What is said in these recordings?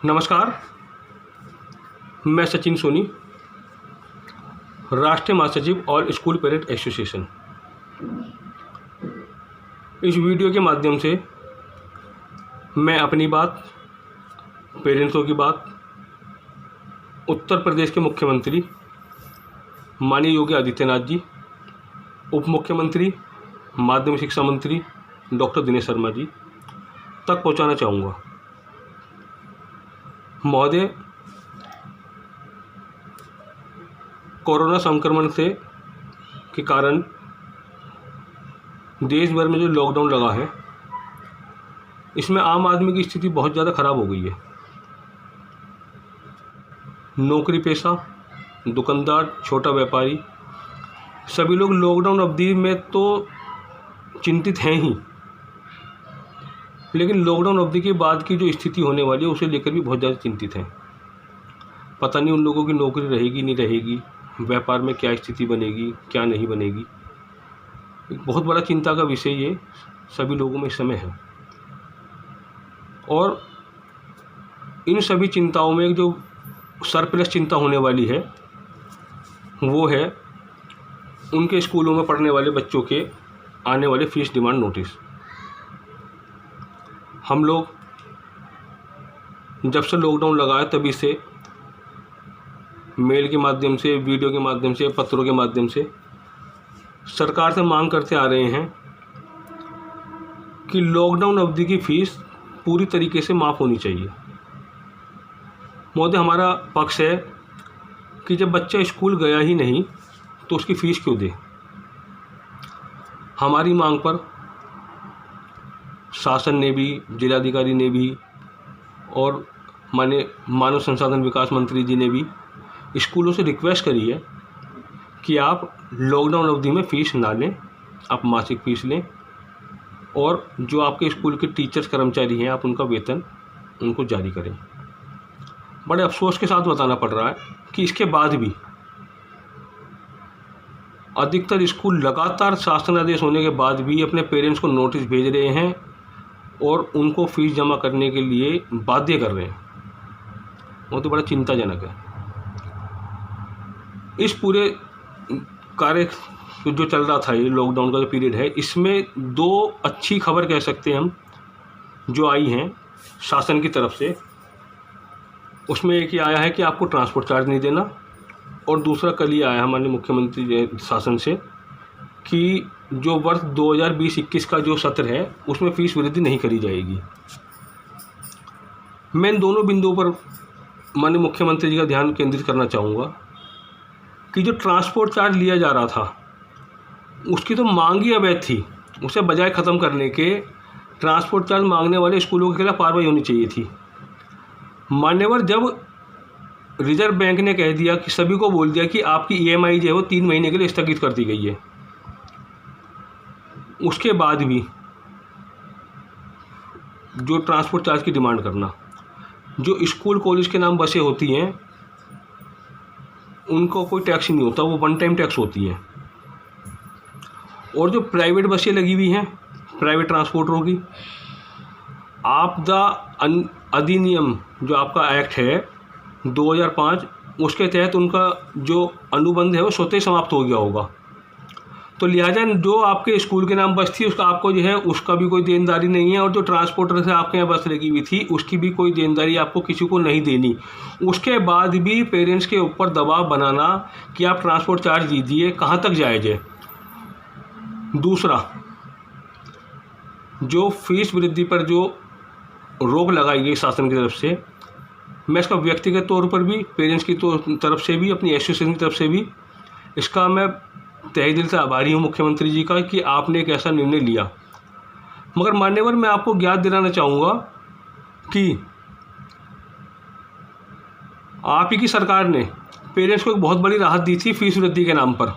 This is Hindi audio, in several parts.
नमस्कार, मैं सचिन सोनी, राष्ट्रीय महासचिव ऑल स्कूल पेरेंट एसोसिएशन। इस वीडियो के माध्यम से मैं अपनी बात, पेरेंट्सों की बात, उत्तर प्रदेश के मुख्यमंत्री माननीय योगी आदित्यनाथ जी, उप मुख्यमंत्री माध्यमिक शिक्षा मंत्री डॉक्टर दिनेश शर्मा जी तक पहुंचाना चाहूँगा। महोदय, कोरोना संक्रमण के कारण देश भर में जो लॉकडाउन लगा है, इसमें आम आदमी की स्थिति बहुत ज़्यादा ख़राब हो गई है। नौकरी पेशा, दुकानदार, छोटा व्यापारी, सभी लोग लॉकडाउन अवधि में तो चिंतित हैं ही, लेकिन लॉकडाउन अवधि के बाद की जो स्थिति होने वाली है उसे लेकर भी बहुत ज़्यादा चिंतित हैं। पता नहीं उन लोगों की नौकरी रहेगी नहीं रहेगी, व्यापार में क्या स्थिति बनेगी क्या नहीं बनेगी। एक बहुत बड़ा चिंता का विषय ये सभी लोगों में इस समय है। और इन सभी चिंताओं में जो सरप्लस चिंता होने वाली है वो है उनके स्कूलों में पढ़ने वाले बच्चों के आने वाले फीस डिमांड नोटिस। हम लोग जब से लॉकडाउन लगा है तभी से मेल के माध्यम से, वीडियो के माध्यम से, पत्रों के माध्यम से सरकार से मांग करते आ रहे हैं कि लॉकडाउन अवधि की फ़ीस पूरी तरीके से माफ़ होनी चाहिए। महोदय, हमारा पक्ष है कि जब बच्चा स्कूल गया ही नहीं तो उसकी फ़ीस क्यों दे। हमारी मांग पर शासन ने भी, जिलाधिकारी ने भी और मानव संसाधन विकास मंत्री जी ने भी स्कूलों से रिक्वेस्ट करी है कि आप लॉकडाउन अवधि में फ़ीस ना लें, आप मासिक फ़ीस लें और जो आपके स्कूल के टीचर्स कर्मचारी हैं आप उनका वेतन उनको जारी करें। बड़े अफसोस के साथ बताना पड़ रहा है कि इसके बाद भी अधिकतर स्कूल लगातार शासनादेश होने के बाद भी अपने पेरेंट्स को नोटिस भेज रहे हैं और उनको फ़ीस जमा करने के लिए बाध्य कर रहे हैं। वो तो बड़ा चिंताजनक है। इस पूरे कार्य जो चल रहा था, ये लॉकडाउन का जो पीरियड है, इसमें दो अच्छी खबर कह सकते हैं हम जो आई हैं शासन की तरफ से। उसमें एक ही आया है कि आपको ट्रांसपोर्ट चार्ज नहीं देना, और दूसरा कल ही आया हमारे मुख्यमंत्री शासन से कि जो वर्ष 2020-21 का जो सत्र है उसमें फ़ीस वृद्धि नहीं करी जाएगी। मैं इन दोनों बिंदुओं पर माननीय मुख्यमंत्री जी का ध्यान केंद्रित करना चाहूँगा कि जो ट्रांसपोर्ट चार्ज लिया जा रहा था उसकी तो मांग ही अवैध थी। उसे बजाय ख़त्म करने के ट्रांसपोर्ट चार्ज मांगने वाले स्कूलों के खिलाफ कार्रवाई होनी चाहिए थी। मान्यवर, जब रिजर्व बैंक ने कह दिया कि सभी को बोल दिया कि आपकी EMI जो है वो 3 महीने के लिए स्थगित कर दी गई है, उसके बाद भी जो ट्रांसपोर्ट चार्ज की डिमांड करना, जो स्कूल कॉलेज के नाम बसें होती हैं उनको कोई टैक्स नहीं होता, वो वन टाइम टैक्स होती हैं। और जो प्राइवेट बसें लगी हुई हैं प्राइवेट ट्रांसपोर्टरों की, आपदा अधिनियम जो आपका एक्ट है 2005, उसके तहत उनका जो अनुबंध है वो स्वतः ही समाप्त हो गया होगा। तो लिहाजा जो आपके स्कूल के नाम बस थी उसका आपको जो है उसका भी कोई देनदारी नहीं है, और जो ट्रांसपोर्टर से आपके यहाँ बस लगी हुई थी उसकी भी कोई देनदारी आपको किसी को नहीं देनी। उसके बाद भी पेरेंट्स के ऊपर दबाव बनाना कि आप ट्रांसपोर्ट चार्ज दीजिए, कहाँ तक जायज़ है। दूसरा, जो फीस वृद्धि पर जो रोक लगाई गई शासन की तरफ से, मैं इसका व्यक्तिगत तौर पर भी, पेरेंट्स की तरफ से भी, अपनी एसोसिएशन की तरफ से भी इसका मैं तहे दिल से आभारी हूँ मुख्यमंत्री जी का कि आपने एक ऐसा निर्णय लिया। मगर मान्यवर, मैं आपको ज्ञात दिलाना चाहूँगा कि आप ही की सरकार ने पेरेंट्स को एक बहुत बड़ी राहत दी थी फीस वृद्धि के नाम पर।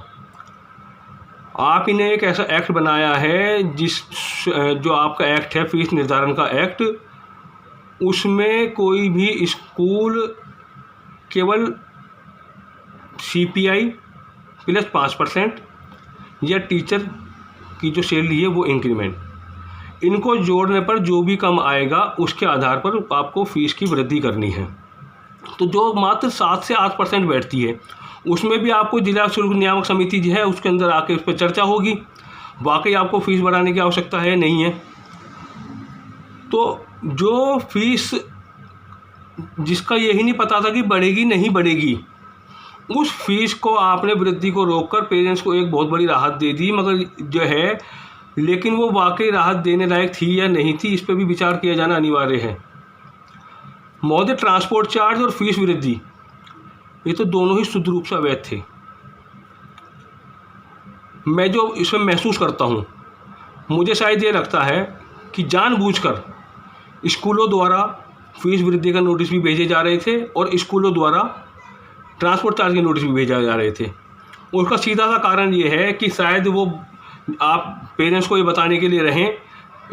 आप ही ने एक ऐसा एक्ट बनाया है जो आपका एक्ट है फीस निर्धारण का एक्ट, उसमें कोई भी स्कूल केवल CPI + 5% या टीचर की जो सैलरी है वो इंक्रीमेंट, इनको जोड़ने पर जो भी कम आएगा उसके आधार पर आपको फ़ीस की वृद्धि करनी है। तो जो मात्र 7 से 8% बैठती है उसमें भी आपको जिला शुल्क नियामक समिति जो है उसके अंदर आके उस पर चर्चा होगी, वाकई आपको फ़ीस बढ़ाने की आवश्यकता है नहीं है। तो जो फीस जिसका यही नहीं पता था कि बढ़ेगी नहीं बढ़ेगी, उस फीस को आपने वृद्धि को रोककर पेरेंट्स को एक बहुत बड़ी राहत दे दी, मगर जो है लेकिन वो वाकई राहत देने लायक थी या नहीं थी, इस पर भी विचार किया जाना अनिवार्य है। महोदय, ट्रांसपोर्ट चार्ज और फीस वृद्धि ये तो दोनों ही शुद्ध रूप से अवैध थे। मैं जो इसमें महसूस करता हूँ, मुझे शायद ये लगता है कि जानबूझकर स्कूलों द्वारा फीस वृद्धि का नोटिस भी भेजे जा रहे थे और स्कूलों द्वारा ट्रांसपोर्ट चार्ज के नोटिस भी भेजे जा रहे थे। उसका सीधा सा कारण ये है कि शायद वो आप पेरेंट्स को ये बताने के लिए रहें,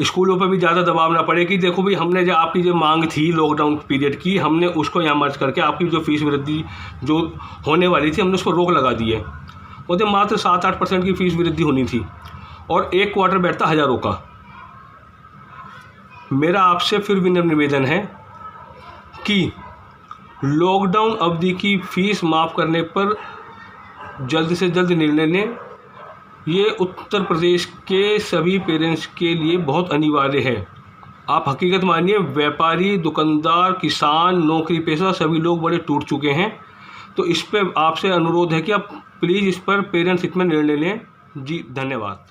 स्कूलों पर भी ज़्यादा दबाव ना पड़े कि देखो भाई हमने जो आपकी जो मांग थी लॉकडाउन पीरियड की, हमने उसको यहाँ मर्ज करके आपकी जो फीस वृद्धि जो होने वाली थी हमने उस पर रोक लगा दी है। वो मात्र 7-8% की फीस वृद्धि होनी थी और एक क्वार्टर बैठता हज़ारों का। मेरा आपसे फिर विनम्र निवेदन है कि लॉकडाउन अवधि की फ़ीस माफ़ करने पर जल्द से जल्द निर्णय लें। ये उत्तर प्रदेश के सभी पेरेंट्स के लिए बहुत अनिवार्य है। आप हकीकत मानिए, व्यापारी, दुकानदार, किसान, नौकरी पेशा सभी लोग बड़े टूट चुके हैं। तो इस पर आपसे अनुरोध है कि आप प्लीज़ इस पर पेरेंट्स हित में निर्णय लें। जी धन्यवाद।